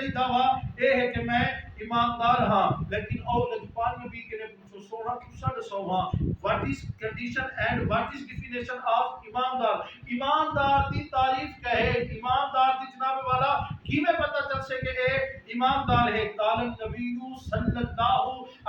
صحیح دعویٰ اے ہے کہ میں ایماندار ہاں، لیکن اور لجپال نبی کے نے پوچھو سونا پوچھا سو ہاں what is condition and what is definition of ایماندار؟ ایماندار دی تعریف کہے، ایماندار دی جناب والا کیویں پتہ چل سے کہ اے ایماندار ہے؟ قال النبی صلی اللہ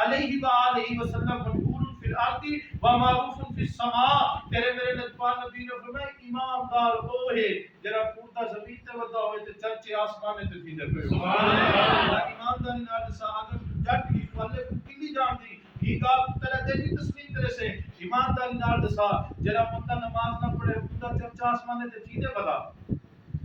علیہ وآلہ وسلم مشہور فی الارض و معروف فی السماء، تیرے میرے لجپال نبی نے فرمایا ایماندار وہ ہے جڑا پورتا زمین تے ودا ہوئے تے چرچے آسمان تے تھی دے پے سبحان اللہ۔ ایمانداری نال ساگر جٹ کی والے کلی جان دی یہ گل تیرے دل دی تسلیم کرے سے ایمانداری نال دسا جڑا بندہ نماز نہ پڑھے پورتا چرچا آسمان تے تھی دے ودا،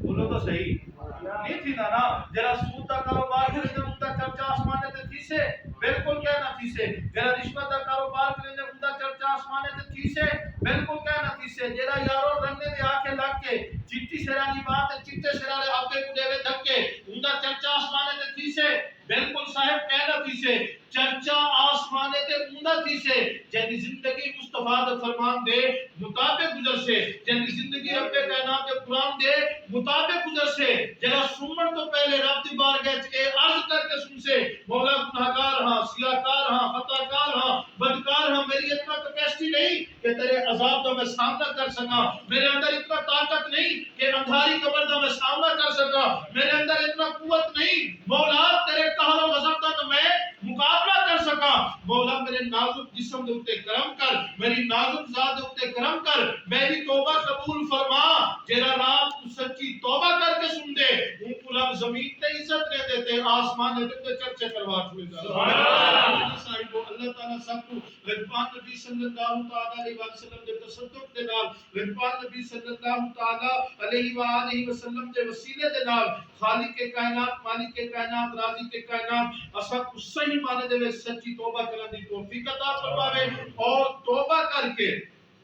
بولو تو صحیح نہیں تھی نا جڑا سود دا کاروبار کرے تے اوندا چرچا آسمان تے تھی سے بالکل کہنا تھی سے، جڑا رشوت دا کاروبار کرے تے اوندا چرچا آسمان تے تھی سے بالکل کہنا تھی سے، جڑا یارو رنگے دے آکھے لگ کے چٹی شرانی بات چٹے شرارے آپے کو دے دھکے اوندا چرچا آسمان تے تھی سے بالکل صاحب کہنا تھی سے، چرچا آسمان تے اوندا تھی سے جن زندگی مصطفیٰ دے فرمان دے مطابق گزر سے، جن زندگی رب کائنات دے قرآن دے مطابق گزر سے، جڑا سنن تو پہلے رب دی بارگاہ وچ اے عرض کر کے سن سے مولا گناہگار ہاں، سیاہکار ہاں، خطا کار ہاں، بدکار ہاں، میری اتنا کیپیسٹی نہیں کہ تیرے عذاب کا میں سامنا کر سکا، میرے اندر اتنا طاقت نہیں کہ اندھاری قبر کا میں سامنا کر سکا، میرے اندر اتنا قوت نہیں مولا تیرے قہر و غضب کا تو میں مقابلہ کر سکا، مولا میرے نازک جسم دے اوتے کرم کر، میری نازک ذات دے اوتے کرم کر، میری توبہ قبول فرما، جڑا رات کو سچی توبہ کر کے سن دے ان کو رب زمین تے عزت دے دیتے آسمان تے چرچے کروا چھوڑے گا سبحان اللہ۔ صاحب اللہ تعالی سب کو لجپال نبی صلی اللہ تعالی علیہ وسلم دے تصدق دے نال، لجپال نبی صلی اللہ تعالی علیہ وآلہ وسلم دے وسیلے دے نال خالق کے کائنات، مالک کے کائنات، رازق کے کائنات اساں کو صحیح معنی دے وچ سچی توبہ کرنے دی توفیق عطا فرماوے اور توبہ کر کے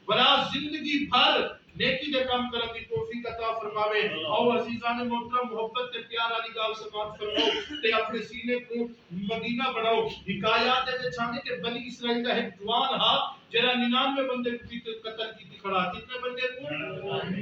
بلا زندگی بھر نیکی دے کام کرنے دی توفیق عطا فرماوے اور عزیزان محترم محبت تے پیار والی گل سماعت فرماؤ تے اپنے سینے کو مدینہ بناؤ۔ حکایات دے وچ آندے کہ بنی اسرائیل دا ایک جوان ہا جڑا 99 بندے کو قتل کیتی کھڑا، کتنے بندے کو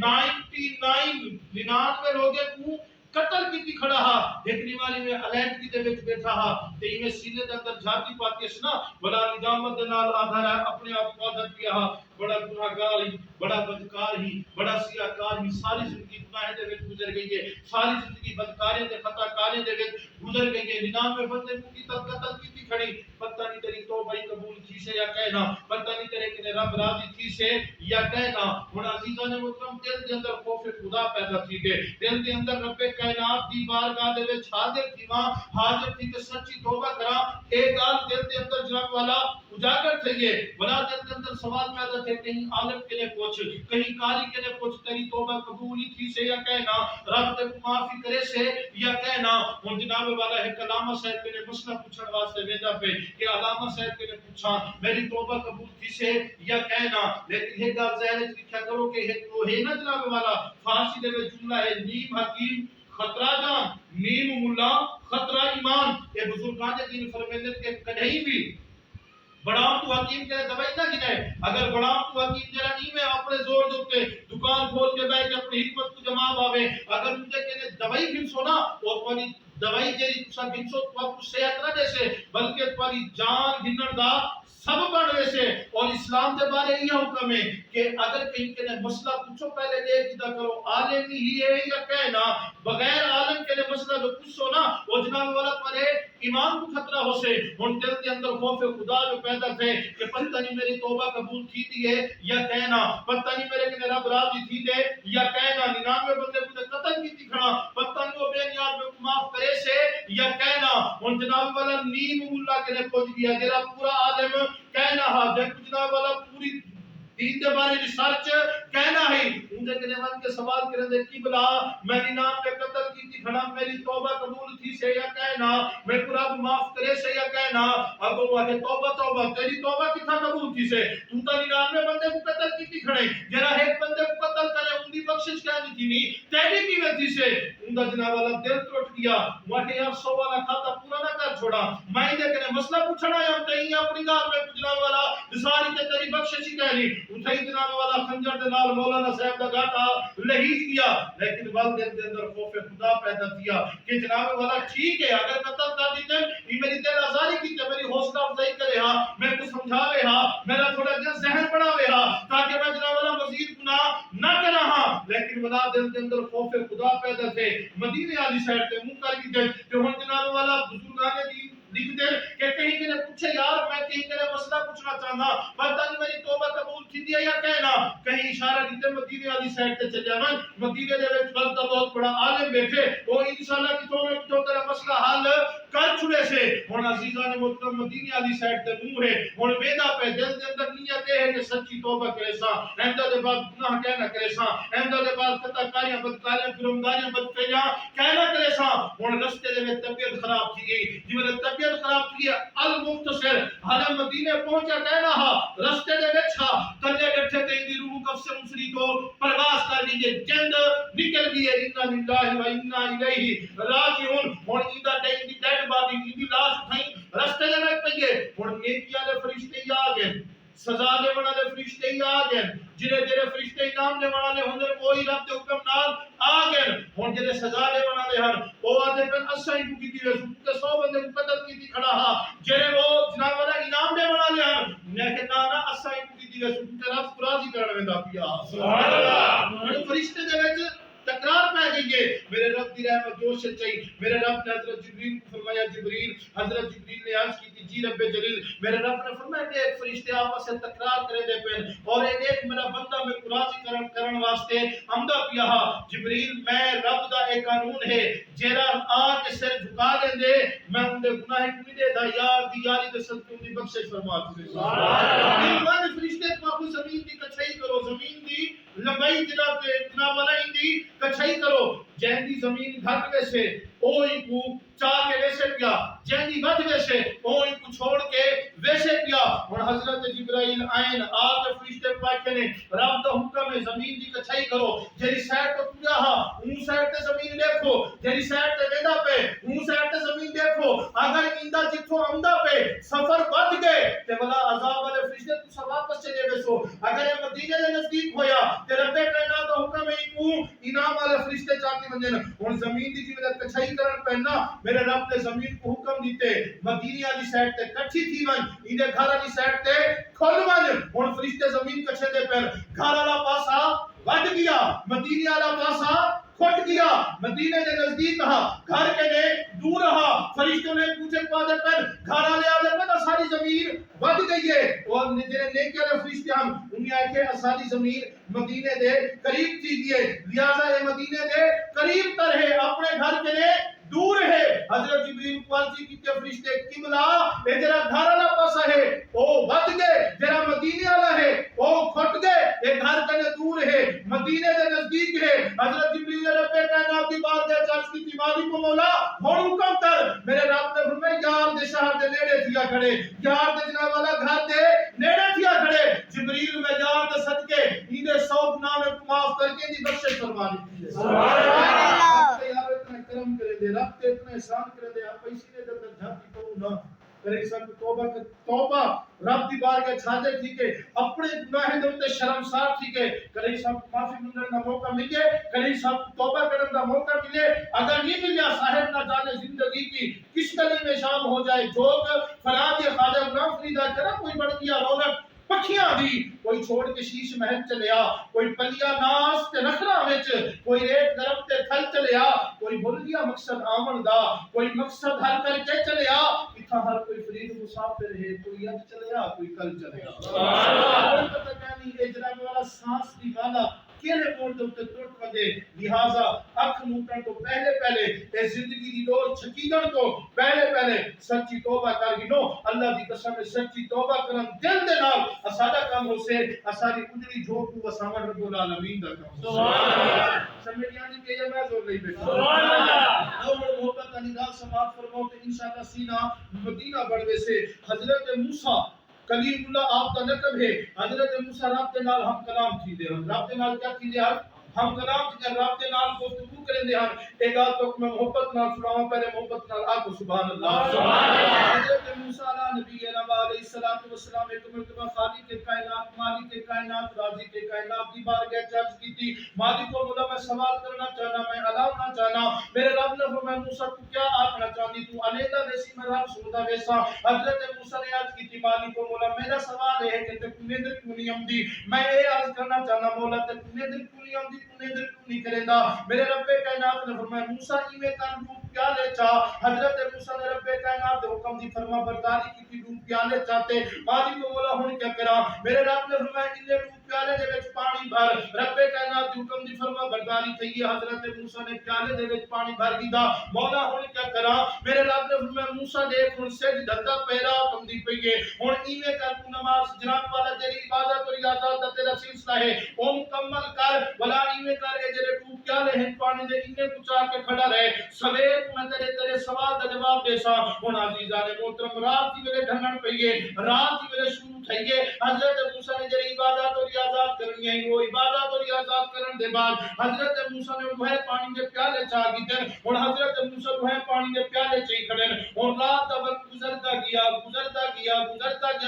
99 لوگے کو قتل کیتی کھڑا ہا، دیکھنے والی میں علیحدگی دے وچ بیٹھا ہا تے ایویں سینے دے اندر جھاتی پاتی اس نا بڑا ندامت دے نال آدھا اپنے آپ کو عادت کیا ہا، بڑا گناہگار ہی، بڑا بدکار ہی، بڑا سیاہکار ہی، ساری زندگی گناہ دے وچ گزر گئی ہے، ساری زندگی بدکاری تے خطا کاری دے وچ گزر گئی ہے، 99 بندے کو کی قتل کیتی کھڑی، پتہ نہیں تیری توبہ قبول تھی سے یا کہنا، پتہ نہیں تیرے کنے رب راضی تھی سے یا کہنا۔ ہن عزیزان محترم دل دے اندر خوف خدا پیدا تھی گئے، دل دے اندر رب کائنات دی بارگاہ دے وچ حاضر تھی ماں حاضر تھی کہ سچی توبہ کرا، اے گل دل دے اندر جناب والا اجاگر تھی ہے، بلا دل دے اندر سوال پیدا تھے کہیں عالم کے لئے پوچھ، کہیں قاری کے لئے پوچھ تیری توبہ قبولی تھی سے یا کہنا، رب تے معافی کرے سے یا کہنا۔ ہن جناب والا ایک علامہ صاحب کے لئے مسئلہ پوچھن واسطے بھیجا پہ کہ علامہ صاحب کے لئے پوچھا میری توبہ قبول تھی سے یا کہنا، لیکن یہ گل ظاہر لکھا کرو کہ وہ ہے نا جناب والا فارسی دے وچ جملہ ہے نیم حکیم خطرہ جان نیم ملا خطرہ ایمان، یہ بزرگان دین فرمیندے کہ کدھیں بھی بڑام تو حکیم کے دوائی نہ گنائے، اگر بڑام تو حکیم جرا نہیں میں اپنے زور دوتے دکان کھول کے بیٹھ کے اپنی حکمت کو جمع باوے، اگر مجھے کہ دوائی گھنسو نا اور پانی دوائی جیری تسا گھنسو تو آپ کو صحت نہ دے سے بلکہ پانی جان گھنن دا سب بڑھوے سے۔ اور اسلام دے بارے یہ حکم ہے کہ اگر کہیں کے لئے مسئلہ پوچھو پہلے لے جدا کرو عالم ہی ہے یا کہنا، بغیر عالم کے لئے مسئلہ جو پوچھو نا وہ جناب والا پڑے ایمان کو خطرہ ہو سے۔ ان دل کے اندر خوف خدا جو پیدا تھے کہ پتہ نہیں میری توبہ قبول تھی دی ہے یا کہنا، پتہ نہیں میرے کنے رب راضی تھی دے یا کہنا، 99 بندے کو قتل کی تھی کھڑا، پتہ نہیں وہ بے نیاز میں معاف کرے سے یا کہنا۔ ان جناب والا نیم اللہ کے لئے پہنچ گیا جرا پورا عالم کہنا ہا جب جناب والا پوری دین دے بارے ریسرچ کہنا ہے ان دے کنے من کے سوال کرنے دے کی بلا میری نام پہ قتل کی تھی کھڑا میری توبہ قبول تھی سے یا کہنا، میں قرآن معاف کرے سے یا کہنا۔ اب وہ ہے توبہ توبہ تیری توبہ کتنا قبول تھی سے تو تا 99 بندے کو قتل کی تھی کھڑے جرا ایک بندے کو قتل کرے ان دی بخشش کہنی تھی نہیں تیری کی وجہ سے ان دا جناب والا دل ٹوٹ گیا، وہ کہ یار سو والا کھاتا پورا نہ کر چھوڑا، میں دے کنے مسئلہ پوچھنا ہے ہم تہیں اپنی گال میں جناب والا ساری تے تیری بخشش ہی کہنی، اٹھائی جناب والا خنجر دے نال مولانا صاحب دا گاٹا لہیج کیا، لیکن ول دل دے اندر خوف خدا پیدا کیا کہ جناب والا ٹھیک ہے اگر قتل کر دیتے یہ میری دل آزاری کی تے میری حوصلہ افزائی کرے ہاں، میں کو سمجھاوے ہاں، میرا تھوڑا جا ذہن بڑھاوے ہاں تاکہ میں جناب والا مزید گناہ نہ کرا ہاں، لیکن والا دل دے اندر خوف خدا پیدا تھے۔ مدینے والی سائڈ تے منہ کر کی تے ہن جناب والا بزرگان دی لکھ دے کہ کہیں کہ نے پوچھے یار میں کہیں کہ نے مسئلہ پوچھنا چاہنا پتہ نہیں میری توبہ قبول تھی دی یا کہنا، کہیں اشارہ دیتے مدینے والی سائڈ تے چلے جاون، مدینے دے وچ وقت بہت بڑا عالم بیٹھے وہ انشاءاللہ کی تو میں جو تیرا مسئلہ حل کر چھڑے سے ہن عزیزان محترم مدینے والی سائڈ تے منہ ہے ہن ویدا پہ دل دے اندر نیت ہے کہ سچی توبہ کرے سا ایندا دے بعد گناہ کہہ نہ کرے سا ایندا دے بعد خطا کاریاں بدکاریاں گناہگاریاں بدفعلیاں کہہ نہ کرے سا ہن رستے دے وچ طبیعت خراب تھی گئی جویں طبیعت خراب تھی المختصر حال مدینے پہنچا کہنا ہا رستے دے وچ ہا کلے بیٹھے تے دی روح کف سے مسری کو پرواز کر لیجئے جند نکل گئی ہے انا للہ و انا الیہ راجعون ہن ایندا ڈیڈ باڈی دی لاش اٹھائی رستے دے وچ پئیے ہن نیکی والے فرشتے آ گئے سزا دے والے فرشتے آ گئے جڑے جڑے فرشتے انعام دے والے ہوندے وہی رب دے حکم نال آ گئے ہن جڑے سزا دے والے ہن او آدے پن اساں ہی کیتی ویسو تے 100 بندے کو قتل کیتی کھڑا ہا جڑے وہ جناب والا انعام دے والے ہن میں کہ نا اساں ہی کیتی ویسو تے رب راضی کرن ویندا پیا سبحان اللہ فرشتے دے وچ تکرار پہ گئی ہے میرے رب دی رحمت جوش سے چاہیے میرے رب نے حضرت جبریل کو فرمایا جبریل حضرت جبریل نے عرض کی تھی جی رب جلیل میرے رب نے فرمایا کہ ایک فرشتے آپس سے تکرار کرے دے پین اور ایک میرا بندہ میں راضی کرن واسطے آمدہ پیا جبریل میں رب دا ایک قانون ہے جیرا آ کے سر جھکا دیں دے میں ان دے گناہ کو دے دا یار دی یاری دے صدقے دی بخشش فرما دے سبحان اللہ فرشتے پاک زمین دی کچھائی کرو زمین دی لمبائی جناب والا دی کچھائی کرو جہندی زمین گھٹ ویسے اوہی کو چاہ کے ویسے پیا جہندی بد ویسے اوہی کو چھوڑ کے ویسے پیا اور حضرت جبرائیل آئین آگ فرشتے پاک نے رب دا حکم ہے زمین دی کچھائی کرو جیری سائٹ تو پیا ہا اون سائٹ تے زمین دیکھو جیری سائٹ تے ویدا پہ اون سائٹ تے زمین دیکھو اگر اندہ جتھو امدہ پہ سفر بد گئے تے بلا عذاب والے فرشتے تو سب واپس چلے ویسو اگر یہ مدینہ دے نزدیک ہویا تے رب کائنات دا حکم ہے کو انعام والے فرشتے چاہتے منجن اور زمین دی جیوے کچھائی کرن پہنا میرے رب نے زمین کو حکم دیتے مدینہ والی سائڈ تے کچھی تھی ون ایندے گھر والی سائڈ تے کھل ون اور فرشتے زمین کچھے دے پھر گھر والا پاسا وڈ گیا مدینہ والا پاسا کھٹ گیا مدینے دے نزدیک ہا گھر کے نے دور ہا فرشتوں نے پوچھے پادے پر گھر والے آدے پر ساری زمین ود گئی ہے اور جڑے نیک والے فرشتے ہم انہیں آئے کہ ساری زمین مدینے دے قریب تھی دیے لہذا یہ مدینے دے قریب تر ہے اپنے گھر کے نے دور ہے حضرت جبریل پارچی کی فرشتے قبلہ اے جرا گھر والا پاسا ہے او ود گئے جرا مدینے والا ہے او کھٹ گئے اے گھر کنے دور ہے مدینے دے نزدیک ہے حضرت جبریل رب کائنات کی بات دے چاچ کی دیواری کو مولا ہن حکم کر میرے رب نے فرمایا یار دے شہر دے نیڑے تھیا کھڑے یار دے جناب والا گھر دے نیڑے تھیا کھڑے جبریل میں یار دے صدقے ایندے 100 گناہ میں معاف کر کے دی بخشش فرما دی سبحان اللہ یار اتنا کرم کرے دے رب تے اتنا احسان کرے دے آپ اسی نے جب تک جھاتی کرو نہ کرے سب توبہ رب دی بارگاہ چھاجے ٹھیک ہے اپنے گناہ دے تے شرمسار ٹھیک ہے کرے سب معافی منگنے دا موقع ملے کرے سب توبہ کرنے دا موقع ملے اگر نہیں ملیا صاحب نہ جانے زندگی کی کس گلی میں شام ہو جائے جوگ فلاں دے خواجہ غلام فریدا کرا کوئی بڑھ گیا رونق پکھیاں دی کوئی چھوڑ کے شیش محل چلے آ کوئی پلیا ناس تے نخرا وچ کوئی ریت گرم تے تھل چلے آ کوئی بھول گیا مقصد آمن دا کوئی مقصد حل کر کے چلے آ اتھا ہر کوئی فرید مسافر ہے کوئی اج چلے آ کوئی کل چلے آ سبحان اللہ پتہ کہنی اجرا والا سانس دی والا کیلے موڑ دے تے ٹوٹ پدے لہذا اکھ موٹن تو پہلے اے زندگی دی دور چھکیدن تو پہلے سچی توبہ کر گنو اللہ دی قسم سچی توبہ کرن دل دے نال اساڈا کام ہو سے اساڈی اجڑی جھوک کو وسامن رب العالمین دا کام سبحان اللہ سمجھانی کہ یہ میں زور نہیں بیٹھا سبحان اللہ اور محبت علی گل سماعت فرماؤ کہ انشاءاللہ سینہ مدینہ بڑھوے سے حضرت موسی کلیم اللہ آپ کا نقب ہے حضرت موسیٰ رب کے نال ہم کلام تھی دے رب کے نال کیا تھی دے ہم کلام تھی دے رب کے نال گفتگو کرندے ہن اے گل تو میں محبت نال سناواں پہلے محبت نال آکھو سبحان اللہ حضرت موسیٰ علیہ نبی علیہ الصلوۃ والسلام ایک مرتبہ خالق کے کائنات مالک کے کائنات رازق کے کائنات کی بارگاہ چرچ کی تھی مالک و مولا میں سوال کرنا چاہنا میں علاوہ چاہنا میرے رب نے فرمایا موسیٰ تو کیا آخنا چاہتی تو علیحدہ ویسی میں رب سنتا ویسا حضرت موسیٰ نے عرض کی تھی مالک و مولا میرا سوال ہے کہ تے نیندر کیوں نہیں آمدی میں یہ عرض کرنا چاہنا مولا تے نیندر کیوں نہیں آمدی تو نیندر کیوں نہیں کریندا میرے رب کائنات نے فرمایا موسیٰ ایویں کر دودھ پیالے چاہ حضرت موسیٰ نے رب کائنات دے حکم دی فرما برداری کی تھی دودھ پیالے چاہتے مالک و مولا ہن کیا کرا میرے رب نے فرمایا انہیں دودھ پیالے دے وچ پانی بھر رب کائنات دے حکم دی فرما برداری تھی حضرت موسیٰ نے پیالے دے وچ پانی بھر دیتا مولا ہن کیا کرا میرے رب نے فرمایا موسیٰ دیکھ ہن سجدہ دا پیرا حکم دی پئی ہے ہن ایویں کر تو نماز جناب والا جڑی عبادت اور ریاضت دا تیرا سلسلہ ہے او مکمل کر ولا ایویں کر اے جڑے دودھ پیالے ہیں پانی دے انہیں پچا کے کھڑا رہے سویر میں تیرے سوال دا جواب دے سا ہن عزیزان محترم رات دی ویلے ڈھنگن پئی ہے رات دی ویلے شروع تھئی ہے حضرت موسیٰ نے جڑی عبادت اور ریاضت کرنی ہے وہ عبادت اور ریاضت کرن دے بعد حضرت موسیٰ نے وہ پانی دے پیالے چا دیتے اور حضرت موسیٰ وہ پانی دے پیالے چاہی کھڑے اور رات دا وقت گزرتا گیا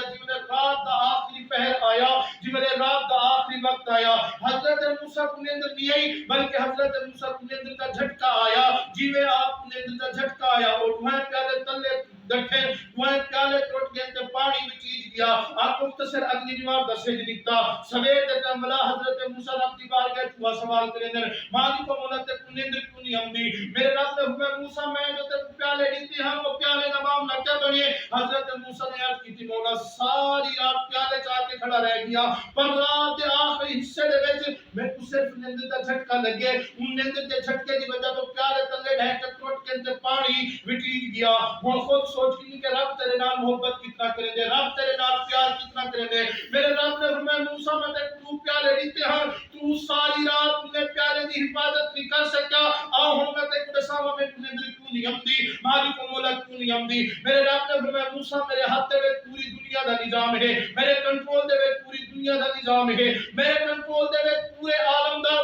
جی میں رات دا آخری پہر آیا جی میں رات دا آخری وقت آیا حضرت موسیٰ کو نیندر نہیں آئی بلکہ حضرت موسیٰ کو نیندر کا جھٹکا آیا جی میں آپ کو نیندر کا جھٹکا آیا اور وہ پیالے تلے دکھے وہ پیالے ٹوٹ گئے تے پانی میں چیز گیا آپ مختصر اگلی جواب دسے نکتا سویر دے ٹائم ملا حضرت موسیٰ رب دی بارگاہ چوا سوال کرے دن مالک و مولا تے کو نیندر کیوں نہیں آمدی میرے رب نے فرمایا موسیٰ میں جو تے پیالے دیتی ہم وہ پیالے دا معاملہ کیا بنی حضرت موسیٰ نے عرض کی تھی مولا ساری رات پیالے چاہ کے کھڑا رہ گیا پر رات دے آخری حصے دے وچ میں کو صرف نیندر دا جھٹکا لگے ان نیندر دے جھٹکے دی وجہ تو پیالے تلے ڈھہ کے ٹوٹ کے تے پانی وٹیج گیا وہ خود سوچ کی کہ رب تیرے نال محبت کتنا کریں دے رب تیرے نال پیار کتنا کریں دے میرے رب نے فرمایا موسیٰ میں تے تو پیالے دیتے ہیں تو ساری رات نے پیالے دی حفاظت نہیں کر سکیا آؤ ہم میں تے کدے ساما میں کنے دل کیوں نہیں آمدی مالک و مولا کیوں نہیں آمدی میرے رب نے فرمایا موسیٰ میرے ہاتھ دے وچ پوری دنیا دا نظام ہے میرے کنٹرول دے وچ پوری دنیا دا نظام ہے میرے کنٹرول دے وچ پورے عالم دا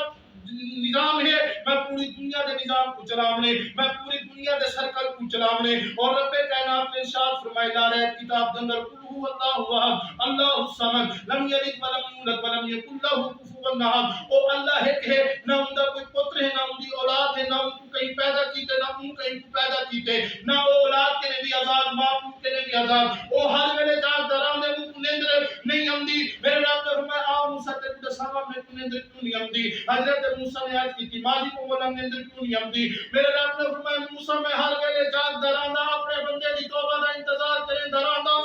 نظام ہے میں پوری دنیا دے نظام کو چلاونے میں پوری دنیا دے سرکل کو چلاونے اور رب کائنات نے ارشاد فرمایا لا رہے کتاب دے اندر قل هو اللہ احد اللہ الصمد لم یلد ولم یولد ولم یکن له کفوا احد او اللہ ایک ہے نہ ان دا کوئی پتر ہے نہ ان دی اولاد ہے نہ ان کو کہیں پیدا کیتے نہ ان کہیں کو پیدا کیتے نہ وہ اولاد کے نبی آزاد ماں کے نبی آزاد او ہر ویلے جاگ دراں دے وہ نیندر نہیں آمدی میرے رب نے فرمایا آ موسیٰ تے تے ساما میں نیندر کیوں نہیں آمدی حضرت موسیٰ نے عرض کی تھی مالک و مولا نیندر کیوں نہیں آمدی میرے رب نے فرمایا موسیٰ میں ہر ویلے جاگ دراں دا اپنے بندے دی توبہ دا انتظار کریں دراں دا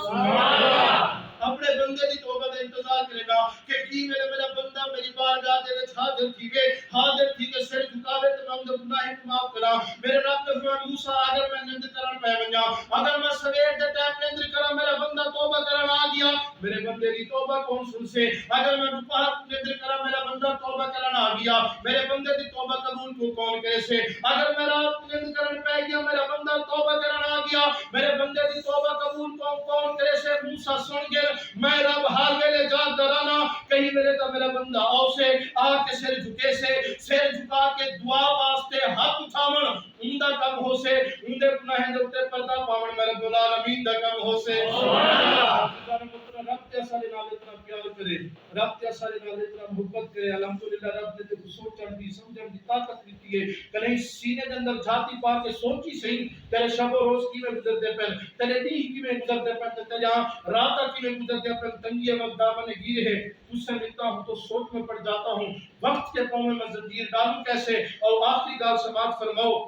اپنے بندے دی توبہ دا انتظار کرے گا کہ کی میرا بندہ میری بارگاہ دے وچ حاضر تھی کہ سر جھکاوے تے میں اون دے گناہ کو معاف کراں میرے رب نے فرمایا موسیٰ اگر میں نیندر کرن پے ونجا اگر میں سویر دے ٹائم نیندر کراں میرا بندہ توبہ کرن آ گیا میرے بندے دی توبہ کون سن سے اگر میں دوپہر کو نیندر کراں میرا بندہ توبہ کرن آ گیا میرے بندے دی توبہ قبول کو کون کرے سے اگر میں رات کو نیندر کرن پے گیا میرا بندہ توبہ کرن آ گیا میرے بندے دی توبہ قبول کو کون کرے سے موسیٰ سن گئے میں رب ہر ویلے جاگ درانا کہیں میرے تا میرا بندہ آؤ سے آ کے سر جھکے سے سر جھکا کے دعا واسطے ہاتھ اٹھاون ان دا کم ہو سے ان دے گناہ دے اوتے پردہ پاون میں رب العالمین دا کم ہو سے سبحان اللہ رب تے سارے نال اتنا پیار کرے رب تے سارے نال اتنا محبت کرے الحمدللہ رب نے تے سوچن دی سمجھن دی طاقت دتی ہے کہیں سینے دے اندر جاتی پا کے سوچی صحیح تیرے شب و روز کی میں گزرتے پن تیرے دن کی میں گزرتے پن تے جہاں رات کی میں گزرتے پن تنگی وقت دامن گیر ہے اس سے ملتا ہوں تو سوچ میں پڑ جاتا ہوں وقت کے پاؤں میں زنجیر ڈالوں کیسے اور آخری گال سماعت فرماؤ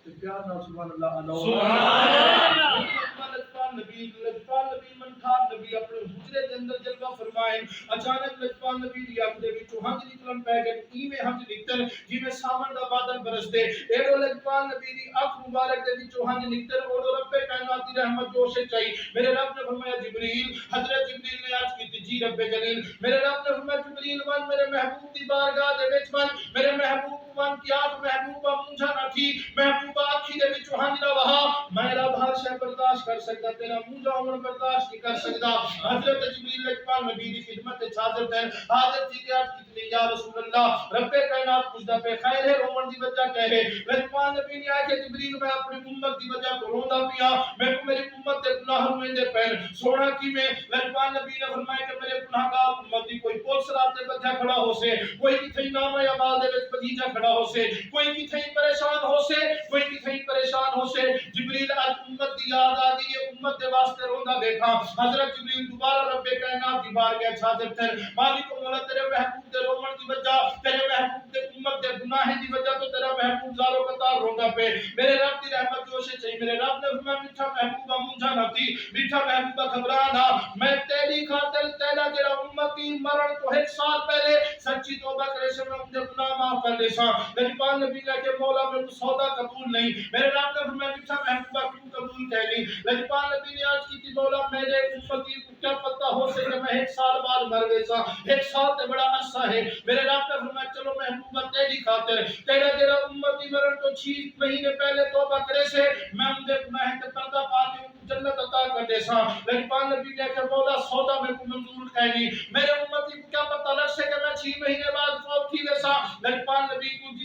تو پیار نہ سبحان اللہ علیہ سبحان اللہ نبی منخار نبی اپنے حجرے کے اندر جلوہ فرمائیں اچانک لجپال نبی دی آنکھ دے وچوں ہنج نکلن پے گئے ایویں ہنج نکتن جویں ساون دا بادل برس دے ایڈو لجپال نبی دی آنکھ مبارک دے وچوں ہنج نکتن اوڈو رب کائنات دی رحمت جوش چاہی میرے رب نے فرمایا جبریل حضرت جبریل نے عرض کی تھی جی رب جلیل میرے رب نے فرمایا جبریل ون میرے محبوب دی بارگاہ دے وچ ون میرے محبوب ون کی آنکھ محبوبہ منجھا نہ تھی محبوبہ آنکھی دے وچوں ہنج نہ وہا میں رب ہر ہے برداشت کر سکتا، تیرا موجہ عمر برداشت نہیں کر سکتا. حضرت جبریل پاک نبی کی خدمت حاضر تھے، حاضر تھی کہ آپ کتنی یا رسول اللہ رب کائنات پوچھتا پہ خیر ہے رومن دی وجہ کہہ ہے. لجپال نبی نے آکے جبریل میں اپنی امت دی وجہ کو روندا پیا، میں کو میری امت دے گناہ ہوئے دے پہن سونا کی میں. لجپال نبی نے فرمایا کہ میرے گناہگار امت دی کوئی پول سرات دے بجا کھڑا ہو سے، کوئی کتھئی نام یا بال دے وچ بجیجا کھڑا ہو سے، کوئی کتھئی پریشان ہو سے، کوئی کتھئی پریشان ہو سے. جبریل آج امت دی یاد آ گئی، یہ امت دے واسطے روندا بیٹھا. حضرت جبریل دوبارہ رب کائنات دی بارگاہ حاضر تھے. مالک مولا تیرے محبوب دے رومن دی وجہ، تیرے محبوب دے امت دے گناہ دی وجہ تو تیرا محبوب زارو قطار روندا پہ. میرے رب دی رحمت جوشے چاہیے. میرے رب نے فرمایا میٹھا محبوبہ مونجھا نہ تھی، میٹھا محبوبہ گھبرانا، میں تیری خاطر تیرا جڑا امتی مرن تو 1 سال پہلے سچی توبہ کرے سے میں اندے گناہ معاف کر دے سا. لجپال نبی کہا کہ مولا میں سودا قبول نہیں. میرے رب نے فرمایا میٹھا محبوبہ کیوں قبول کہہ لی؟ لجپال نبی نے عرض کی تھی مولا میرے امتی کو کیا پتہ ہو سے کہ میں 1 سال بعد مر گئے سا، 1 سال تے بڑا عرصہ ہے. میرے رب نے فرمایا چلو محبوبہ تیری خاطر تیرا جڑا امتی مرن تو 6 مہینے پہلے توبہ کرے سے میں اندے گناہ تے پردہ پا کے جنت عطا کر دے سا. لجپال نبی نے کہا مولا سودا میں کو منظور کہنی، میرے امتی کو کیا پتہ لگ سے کہ میں 6 مہینے بعد فوت تھی ویسا. لجپال نبی کو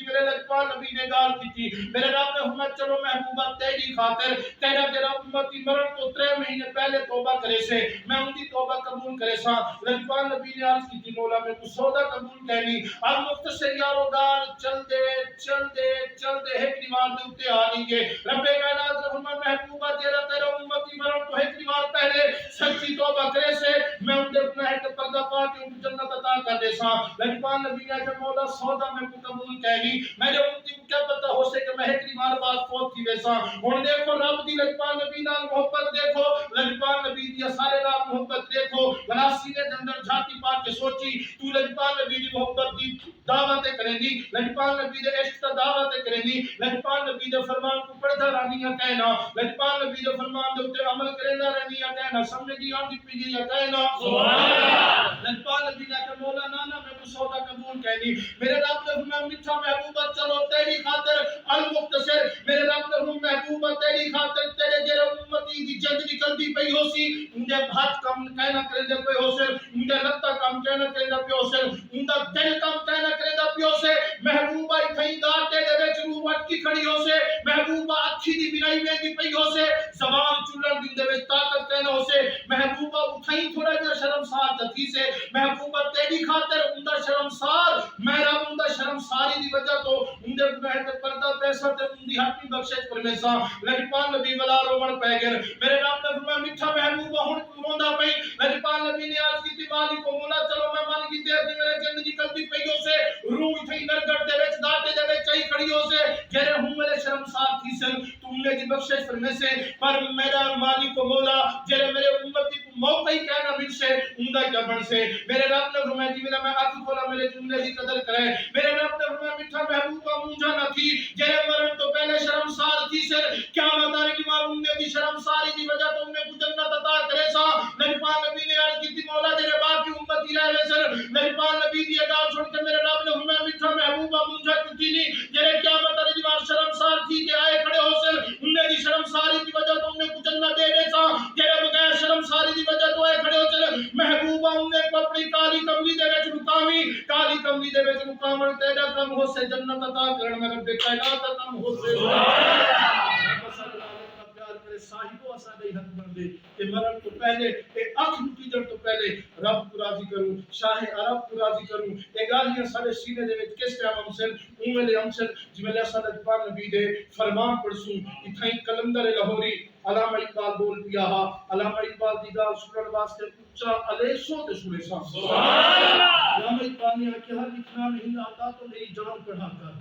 میرے لجپال نبی نے گال کی تھی. میرے رب نے فرمایا چلو محبوبہ تیری خاطر تیرا جڑا امتی مرن تو 3 مہینے پہلے توبہ کرے سے میں ان کی توبہ قبول کرے سا. لجپال نبی نے عرض کی تھی مولا میں کو سودا قبول کہنی. اب مختصر یارو گال چل دے ایک دیوار دے اوتے آ نہیں گے. رب کائنات نے فرمایا محبوبہ تیرا امتی مرن تو ایک دیوار پہلے سچی توبہ کرے سے میں ان دے گناہ تے پردہ پا کے ان کو جنت عطا کر دے سا. لجپال نبی نے کہا مولا سودا میں کو قبول کہنی، میرے امتی کو کیا پتہ ہو سے کہ میں ایک دیوار بعد فوت تھی ویسا. ہن دیکھو رب دی لجپال نبی نال محبت دیکھو، لجپال نبی دی سارے نال محبت دیکھو. بلا سینے دے اندر جھاتی پا کے سوچی تو لجپال نبی دی محبت دی دعوت کرے دی، لجپال نبی دے عشق دا دعوت کرے دی، لجپال نبی دے فرمان کو پڑھدا رہنیاں کہنا، لجپال نبی دے فرمان دے اوتے عمل کردا رہنیاں کہنا، سمجھ دی آندی پئی ہے کہنا سبحان اللہ. لجپال نبی نے کہا مولا نانا میں کو سودا قبول کہنی. میرے رب نے فرمایا میٹھا محبوبہ چلو تیری خاطر المختصر. میرے رب نے فرمایا محبوبہ تیری خاطر تیرے جڑے امتی دی جد نکلدی پئی ہو سی اندے ہاتھ کم کہنا کرندے پئے ہو سے، اندے لتا کم کہنا کرندا پئے ہو سے، اندا دل کم کہنا کرندا پئے ہو سے. محبوبہ اتھئی گاٹے دے وچ روح اٹکی کھڑی ہو سے، محبوبہ اکھی دی بنائی ویندی پئی ہو سے، زبان چلن دین دے وچ طاقت کہنا ہو سے. محبوبہ اتھئی تھوڑا جہا شرمسار جتی سے. محبوبہ تیری خاطر اندا شرمسار میں رب اندا شرمساری دی وجہ تو اندے گناہ تے پردہ پیسہ تے اندی حق بخشش فرمیسا. لجپال نبی والا رومن پے گئے. میرے رب نے فرمایا میٹھا محبوبہ ہن تو روندا پئی. لجپال نبی نے عرض کی مالک کو مولا چلو میں من کی تے میرے جن نکلدی پئی ہو سے روح تھئی نرگڑ دے وچ گاٹے دے وچ چئی کھڑی ہو سے جڑے ہوں میرے شرمسار تھی سن تم نے دی بخشش فرمے سے. پر میرا مالک کو مولا جڑے میرے امتی کو موقع ہی کہنا مل سے اوندا کیا بن سے. میرے رب نے فرمایا جی میرا میں اکھ کھولا میرے جملے دی قدر کرے. میرے رب نے فرمایا میٹھا محبوبہ مونجھا نہ تھی جڑے مرن تو پہلے شرمسار تھی سن قیامت آنے کی مار اندے دی شرمساری دی وجہ تو انہیں کو جنت عطا کرے سا. لجپال نبی نے عرض کی تھی مولا جڑے باقی امتی رہے سن. لجپال نبی دی گال سن کے میرے رب نے فرمایا میٹھا محبوبہ مونجھا کیوں نہیں جڑے قیامت آنے کی مار شرمسار تھی کہ آئے کھڑے ہو سن انہیں دی شرمساری دی وجہ تو انہیں کو جنت دے دے سا. جڑے بغیر شرمساری دی وجہ تو آئے کھڑے ہو سن محبوبہ انہیں کو اپنی کالی کملی دے وچ مقامی کالی کملی دے وچ مقامن تیرا کم ہو سے جنت عطا کرن میں رب کائنات کم ہو سے صاحبو اساڈے حق بندے کہ مرن تو پہلے اے اکھ نکیجن تو پہلے رب کو راضی کروں شاہ عرب کو راضی کروں. اے گالیاں سارے سینے دے وچ کس ٹائم ہمسن اوملے ہمسن جویں ساڈے پاک نبی دے فرمان پڑھسوں اتھائی کلندر لاہوری علامہ اقبال بول پیا ہا. علامہ اقبال دی گال سنن واسطے اونچا الیسو تے سنے سا سبحان اللہ. علامہ اقبال نے کہا لکھنا نہیں آتا تو میری جان پڑھا کر،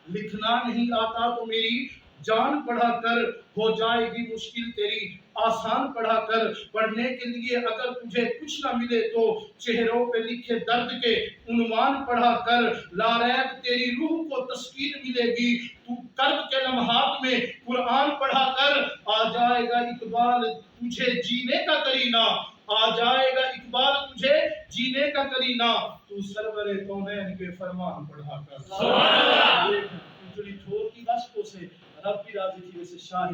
لکھنا نہیں آتا تو میری جان پڑھا کر، ہو جائے گی مشکل تیری آسان پڑھا کر. پڑھنے کے لیے اگر تجھے کچھ نہ ملے تو چہروں پہ لکھے درد کے عنوان پڑھا کر. لاریب تیری روح کو تسکین ملے گی تو کرب کے لمحات میں قرآن پڑھا کر. آ جائے گا اقبال تجھے جینے کا کرینہ، آ جائے گا اقبال تجھے جینے کا کرینہ، تو سرور کونین کے فرمان پڑھا کر. سبحان اللہ. تھوڑی تھوڑ کی بس کو سے رب بھی راضی تھی ویسے شاہ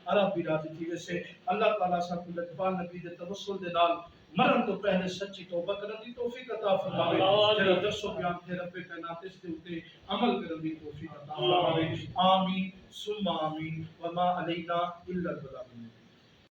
عرب بھی راضی تھی ویسے اللہ تعالیٰ صاحب کو لطفان نبی دے توسل دے نال مرن تو پہلے سچی توبہ کرنے دی توفیق عطا فرماوے تیرا درس و بیان تے رب کائنات اس دے اوتے عمل کرنے دی توفیق عطا فرماوے آمین ثم آمین وما علینا الا البلاغ